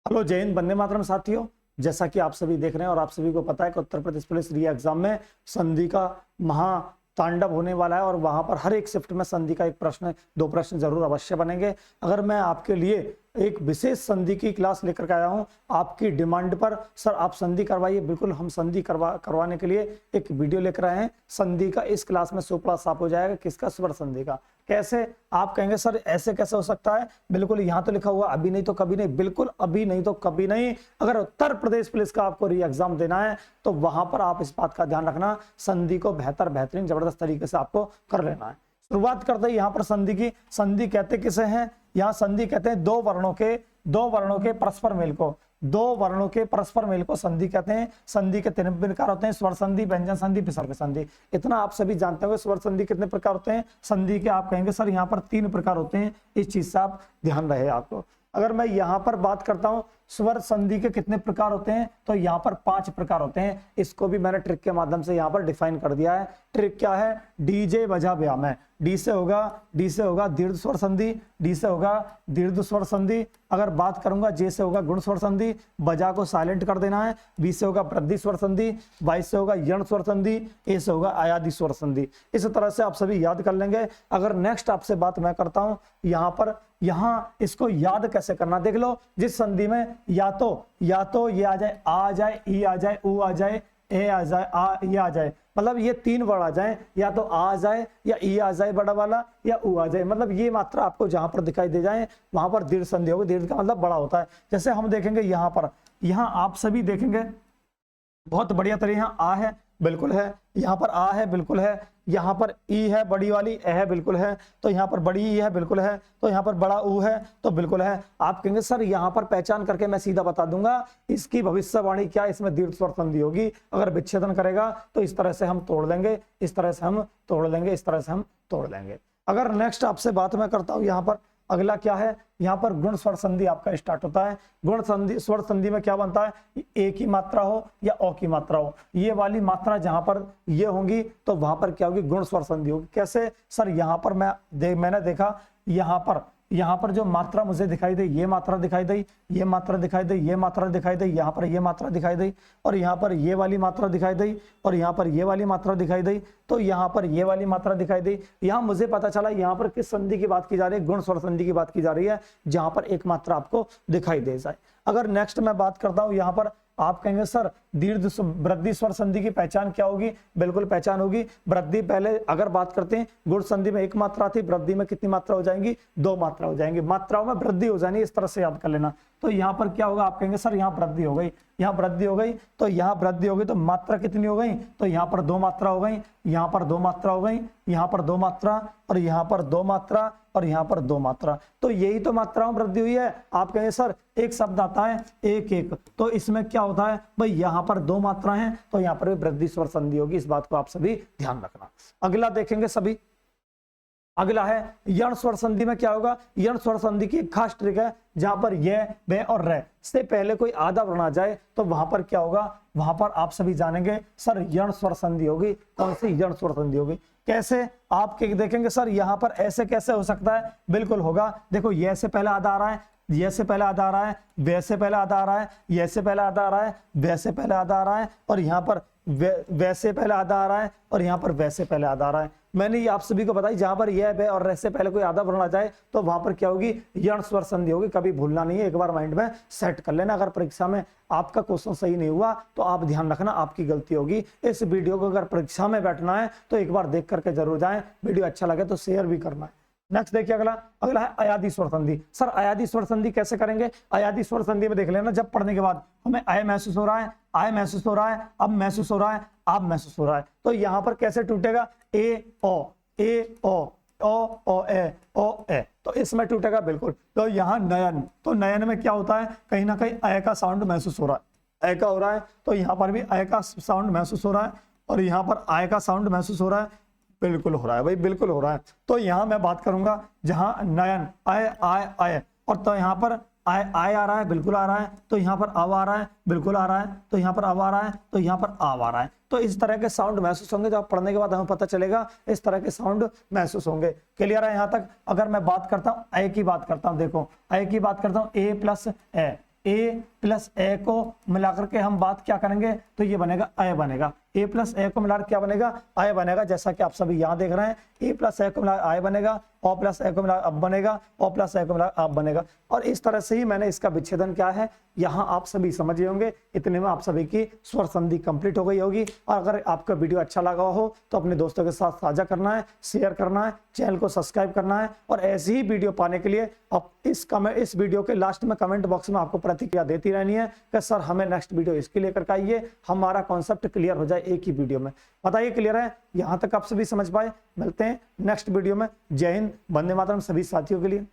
Hello जय हिंद, वंदे मातरम साथियों। जैसा कि आप सभी देख रहे हैं और आप सभी को पता है कि उत्तर प्रदेश पुलिस री एग्जाम में संधि का महा तांडव होने वाला है और वहां पर हर एक शिफ्ट में संधि का एक प्रश्न, दो प्रश्न जरूर अवश्य बनेंगे। अगर मैं आपके लिए एक विशेष संधि की क्लास लेकर के आया हूं आपकी डिमांड पर, सर आप संधि करवाइए, बिल्कुल हम संधि करवाने के लिए एक वीडियो लेकर आए हैं संधि का। इस क्लास में सुपड़ा साफ हो जाएगा किसका, स्वर संधि का। कैसे? आप कहेंगे सर ऐसे कैसे हो सकता है, बिल्कुल यहाँ तो लिखा हुआ अभी नहीं तो कभी नहीं, बिल्कुल अभी नहीं तो कभी नहीं। अगर उत्तर प्रदेश पुलिस का आपको री एग्जाम देना है तो वहां पर आप इस बात का ध्यान रखना, संधि को बेहतरीन जबरदस्त तरीके से आपको कर लेना है। शुरुआत करते हैं यहाँ पर संधि की। संधि कहते किसे हैं? यहाँ संधि कहते हैं दो वर्णों के परस्पर मेल को, दो वर्णों के परस्पर मेल को संधि कहते हैं। संधि के तीन प्रकार होते हैं, स्वर संधि, व्यंजन संधि, विसर्ग संधि। इतना आप सभी जानते होंगे। स्वर संधि कितने प्रकार होते हैं? संधि के आप कहेंगे सर यहाँ पर 3 प्रकार होते हैं, इस चीज से आप ध्यान रहे आपको। अगर मैं यहाँ पर बात करता हूं स्वर संधि के कितने प्रकार होते हैं तो यहाँ पर 5 प्रकार होते हैं। इसको भी मैंने ट्रिक के माध्यम से यहाँ पर डिफाइन कर दिया है। ट्रिक क्या है? डीजे बजा ब्याह में डी से होगा दीर्घ स्वर संधि, डी से होगा दीर्घ स्वर संधि। अगर बात करूंगा जे से होगा गुण स्वर संधि, बजा को साइलेंट कर देना है। बी से होगा वृद्धि स्वर संधि, वाई से होगा यण स्वर संधि, ए से होगा अयादि स्वर संधि। इस तरह से आप सभी याद कर लेंगे। अगर नेक्स्ट आपसे बात मैं करता हूं यहाँ पर, यहाँ इसको याद कैसे करना देख लो। जिस संधि में या तो ये आ जाए, ई आ जाए, ऊ आ जाए, ए आ जाए, ये आ जाए, मतलब ये 3 वर्ड आ जाए, या तो आ जाए या ई आ जाए बड़ा वाला, या ऊ आ जाए, मतलब ये मात्रा आपको जहां पर दिखाई दे जाए वहां पर दीर्घ संधि होगी। दीर्घ का मतलब बड़ा होता है। जैसे हम देखेंगे यहाँ पर, यहाँ आप सभी देखेंगे बहुत बढ़िया तरह, यहाँ आ है बिल्कुल है, यहाँ पर आ है बिल्कुल है, यहाँ पर ई है बड़ी वाली, ए है बिल्कुल है, तो यहाँ पर बड़ी ई है बिल्कुल है, तो यहाँ पर बड़ा ऊ है तो बिल्कुल है। आप कहेंगे सर यहाँ पर पहचान करके मैं सीधा बता दूंगा इसकी भविष्यवाणी क्या, इसमें दीर्घ स्वर संधि होगी। अगर विच्छेदन करेगा तो इस तरह से हम तोड़ देंगे, इस तरह से हम तोड़ देंगे, इस तरह से हम तोड़ देंगे। अगर नेक्स्ट आपसे बात मैं करता हूँ यहाँ पर, अगला क्या है? यहाँ पर गुण स्वर संधि आपका स्टार्ट होता है। गुण संधि, स्वर संधि में क्या बनता है? ए की मात्रा हो या ओ की मात्रा हो, ये वाली मात्रा जहां पर ये होंगी तो वहां पर क्या होगी? गुण स्वर संधि होगी। कैसे? सर यहाँ पर मैंने देखा यहाँ पर जो मात्रा मुझे दिखाई दे, ये मात्रा दिखाई दी, ये मात्रा दिखाई दी, ये मात्रा दिखाई दी, यहाँ पर ये मात्रा दिखाई दी, और यहाँ पर ये वाली मात्रा दिखाई दी, और यहाँ पर ये वाली मात्रा दिखाई दी, तो यहाँ पर ये वाली मात्रा दिखाई दी। यहाँ मुझे पता चला यहाँ पर किस संधि की बात की जा रही है? गुण स्वर संधि की बात की जा रही है, जहां पर एक मात्रा आपको दिखाई दे जाए। अगर नेक्स्ट मैं बात करता हूं यहाँ पर, आप कहेंगे सर दीर्घ वृद्धि स्वर संधि की पहचान क्या होगी? बिल्कुल पहचान होगी। वृद्धि पहले अगर बात करते हैं, गुण संधि में 1 मात्रा थी, वृद्धि में कितनी मात्रा हो जाएंगी? 2 मात्रा हो जाएंगी, मात्राओं में वृद्धि हो जानी, इस तरह से याद कर लेना। तो यहाँ पर क्या होगा? आप कहेंगे सर यहाँ वृद्धि हो गई, यहाँ वृद्धि हो गई, तो यहाँ वृद्धि हो गई तो मात्रा कितनी हो गई? तो यहाँ पर 2 मात्रा हो गई, यहाँ पर 2 मात्रा हो गई, यहाँ पर 2 मात्रा, और यहाँ पर 2 मात्रा, और यहाँ पर 2 मात्रा। तो यही तो मात्राओं में वृद्धि हुई है। आप कहेंगे सर एक शब्द आता है एक, तो इसमें क्या होता है भाई? यहाँ पर 2 मात्रा हैं तो यहाँ पर भी वृद्धि स्वर संधि होगी। इस बात को आप सभी ध्यान रखना। अगला देखेंगे सभी, अगला है यण स्वर संधि में क्या होगा? यण स्वर संधि की एक खास ट्रिक है, जहां पर ये, वे और रे से पहले कोई आधा वर्ण आ जाए तो वहां पर क्या होगा? वहां पर आप सभी जानेंगे सर यण स्वर संधि होगी। कौन सी? यण स्वर संधि होगी। कैसे? आप देखेंगे सर यहाँ पर ऐसे कैसे हो सकता है? बिल्कुल होगा। देखो ये से पहले आधा आ रहा है, ये से पहले आधा आ रहा है, वैसे पहले आधा आ रहा है, ये से पहले आधा आ रहा है, वैसे पहले आधा आ रहा है, और यहाँ पर वैसे पहले आधा आ रहा है, और यहाँ पर वैसे पहले आधा आ रहा है। मैंने ये आप सभी को बताई, जहां पर यह वे और से पहले कोई आधा वर्ण आ जाए तो वहां पर क्या होगी? यण स्वर संधि होगी। कभी भूलना नहीं है, एक बार माइंड में सेट कर लेना। अगर परीक्षा में आपका क्वेश्चन सही नहीं हुआ तो आप ध्यान रखना आपकी गलती होगी। इस वीडियो को अगर परीक्षा में बैठना है तो एक बार देख करके जरूर जाएं। वीडियो अच्छा लगे तो शेयर भी करना है। नेक्स्ट देखिए, अगला है अयादि स्वर संधि। सर अयादि स्वर संधि कैसे करेंगे? अयादि स्वर संधि में देख लेना, जब पढ़ने के बाद हमें आय महसूस हो रहा है, आय महसूस हो रहा है, अब महसूस हो रहा है, अब महसूस हो रहा है, तो यहाँ पर कैसे टूटेगा? ए ओ ए, तो इसमें टूटेगा बिल्कुल। तो यहाँ नयन, तो नयन में क्या होता है? कहीं ना कहीं अय का साउंड महसूस हो रहा है, अय का हो रहा है, तो यहाँ पर भी अय का साउंड महसूस हो रहा है, और यहाँ पर आय का साउंड महसूस हो रहा है, बिल्कुल हो रहा है भाई, बिल्कुल हो रहा है। तो यहाँ मैं बात करूंगा जहां नयन आय, और तो यहाँ पर आय आ रहा है, बिल्कुल आ रहा है, तो यहाँ पर आव आ रहा है, बिल्कुल आ रहा है, तो यहाँ पर आव आ रहा है, तो यहाँ पर आव आ रहा है। तो इस तरह के साउंड महसूस होंगे, जब पढ़ने के बाद हमें पता चलेगा इस तरह के साउंड महसूस होंगे। क्लियर है यहाँ तक? अगर मैं बात करता हूँ अय की बात करता हूँ, देखो अय की बात करता हूँ, ए प्लस ए, ए प्लस ए को मिलाकर के हम बात क्या करेंगे तो ये बनेगा अय बनेगा। ए प्लस ए को मिलाकर क्या बनेगा अय बनेगा, जैसा कि आप सभी यहाँ देख रहे हैं। ए प्लस ए को मिला अय बनेगा, ओ प्लस ए को मिला अब बनेगा, ओ प्लस ए को मिला अब बनेगा। और इस तरह से ही मैंने इसका विच्छेदन क्या है यहाँ आप सभी समझ गए होंगे। इतने में आप सभी की स्वर संधि कंप्लीट हो गई होगी। और अगर आपका वीडियो अच्छा लगा हो तो अपने दोस्तों के साथ साझा करना है, शेयर करना है, चैनल को सब्सक्राइब करना है। और ऐसी ही वीडियो पाने के लिए आप इस वीडियो के लास्ट में कमेंट बॉक्स में आपको प्रतिक्रिया देती रहनी है कि सर हमें नेक्स्ट वीडियो इसके लेकर के आइए, हमारा कॉन्सेप्ट क्लियर हो जाए एक ही वीडियो में। बताइए क्लियर है? यहाँ तक आप सभी समझ पाए? मिलते हैं नेक्स्ट वीडियो में। जय हिंद, वंदे मातरम सभी साथियों के लिए।